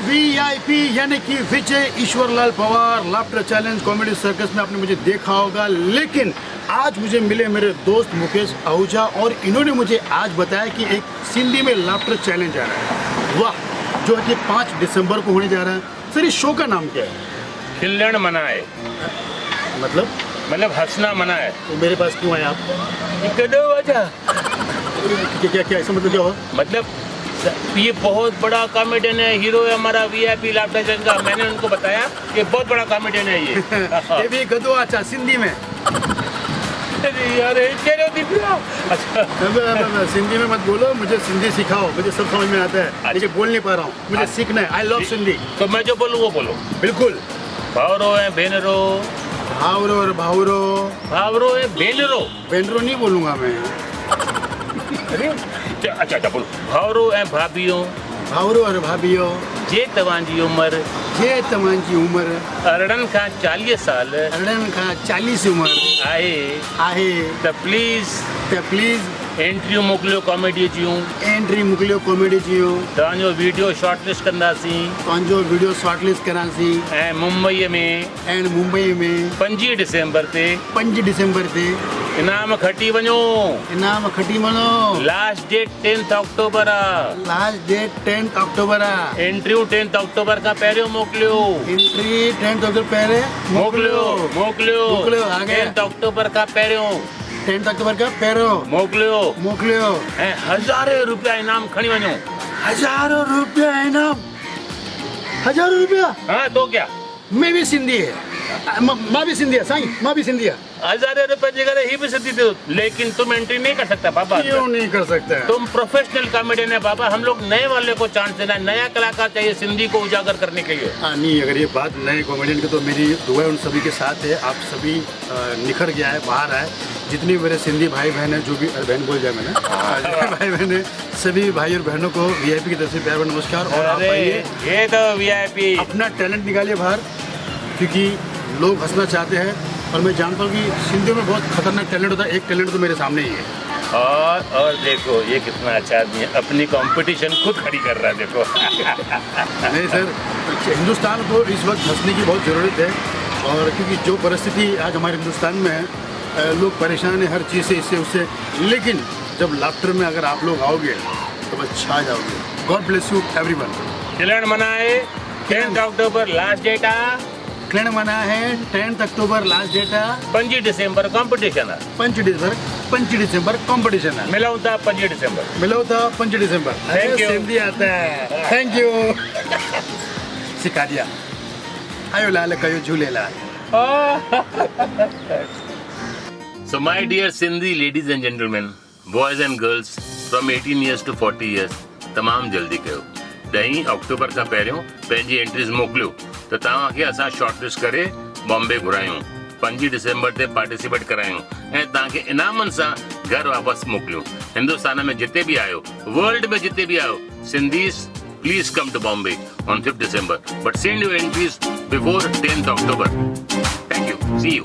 VIP यानी कि Vijay Ishwarlal Pawar laughter challenge comedy circus में आपने मुझे देखा होगा, लेकिन आज मुझे मिले मेरे दोस्त मुकेश आहूजा और इन्होंने मुझे आज बताया कि एक सिंधी में लाफ्टर चैलेंज आ रहा है। वाह, जो है कि 5 दिसंबर को होने जा रहा है। सर इस शो का नाम क्या है? खिलण मनाए, मतलब हंसना मनाए। तो मेरे पास क्यों आए आप? क्या क्या ऐसा मतलब क्या हुआ? मतलब ये बहुत बड़ा कॉमेडियन है, हीरो है हमारा VIP लाफ्टर चैलेंज का। मैंने उनको बताया कि बहुत बड़ा कॉमेडियन है ये। ये भी गदो अच्छा सिंधी में। यार अच्छा, सिंधी में मत बोलो, मुझे सिंधी सिखाओ, मुझे सब समझ में आता है लेकिन बोल नहीं पा रहा हूँ, मुझे सीखना है। I love Sindhi. तो मैं जो बोलूँ वो बोलो। बिल्कुल। भावरो है भेनरो, भावरो और भावरो। भावरो है भेनरो। भेनरो नहीं बोलूंगा मैं। अच्छा बोलो। भावरो है भाभियों, भावरो और भाभियो। जे तव्हांजी उम्र, जे तव्हांजी उम्र अरड़न खां 40 साल अरड़न खां 40 उम्र आहे त प्लीज़ एंट्रियूं मोकिलियो कॉमेडी जूं। एंट्री मोकिलियो कॉमेडी जूं। तव्हांजो वीडियो शॉर्टलिस्ट कंदासीं तव्हांजो वीडियो शॉर्टलिस्ट करांसीं। ऐं मुंबईअ में 5 दिसंबर ते 5 दिसंबर ते इनाम खटी वञो। इनाम खटी वञो। लास्ट डेट 10 अक्टूबर आहे। लास्ट डेट 10 अक्टूबर आहे। एंट्रियूं 10 अक्टूबर खां पहिरियों मोकिलियो। एंट्री 10 अक्टूबर पहिरें मोकिलियो। आ गया। 10 अक्टूबर खां पहिरियों 10 अक्टूबर खां पहिरियों मोकिलियो। ऐं हज़ारे रुपया इनाम खणी वञो। हज़ारों रुपया इनाम। 1000 रुपया? हाँ तो क्या, मैं भी सिंधी है। मां भी सिंधी है साईं, मां भी सिंधी है। 1000 रुपए की जगह ही भी सिद्धि थी, लेकिन तुम एंट्री नहीं कर सकता बाबा। क्यों नहीं कर सकते? तुम प्रोफेशनल कॉमेडियन है बाबा, हम लोग नए वाले को चांस देना है। नया कलाकार चाहिए सिंधी को उजागर करने के लिए। नहीं, अगर ये बात नए कॉमेडियन की तो मेरी दुआ उन सभी के साथ है। आप सभी निखर गया है, बाहर आए। जितने मेरे सिंधी भाई बहन है, जो भी बहन बोल जाए मैंने भाई बहन है, सभी भाई और बहनों को VIP की तरफ से प्यार भरा नमस्कार। और आप आइए, ये तो VIP अपना टैलेंट निकालिए बाहर, क्योंकि लोग हंसना चाहते हैं और मैं जानता हूँ कि सिंधियों में बहुत खतरनाक टैलेंट होता है। एक टैलेंट तो मेरे सामने ही है। और देखो ये कितना अच्छा आदमी है, अपनी कंपटीशन खुद खड़ी कर रहा है। देखो नहीं सर, हिंदुस्तान को इस वक्त हंसने की बहुत ज़रूरत है, और क्योंकि जो परिस्थिति आज हमारे हिंदुस्तान में है, लोग परेशान हैं हर चीज़ से, इससे उससे, लेकिन जब लाफ्टर में अगर आप लोग आओगे तो बस छा जाओगे। God bless you everyone. खिलण मनाए 10 अक्टूबर लास्ट डेट आ। खिलण मना है 10 अक्टूबर लास्ट डेट है। 5 दिसंबर कंपटीशन है। 5 दिसंबर कंपटीशन है। मिलूं था 5 दिसंबर। मिलो था 5 दिसंबर। Thank you. सिंधी आता है। Thank you. सिखा दिया। आयो लाल कयो Jhulelal. So my dear Sindhi ladies and gentlemen, boys and girls from 18 years to 40 years, तमाम जल्दी कयो। 10 अक्टूबर खां पहिरियों पंहिंजी एंट्रीज़ मोकिलियो त तव्हांखे असां शॉर्टलिस्ट करे बॉम्बे घुरायूं। 5 दिसंबर ते पार्टिसिपेट करायूं ऐं तव्हांखे इनामनि सां घर वापसि मोकिलियूं। हिंदुस्तान में जिते बि आयो, वर्ल्ड में जिते बि आयो, Sindhis please come to Bombay on 5th December, but send your entries before 10th October. Thank you. See you.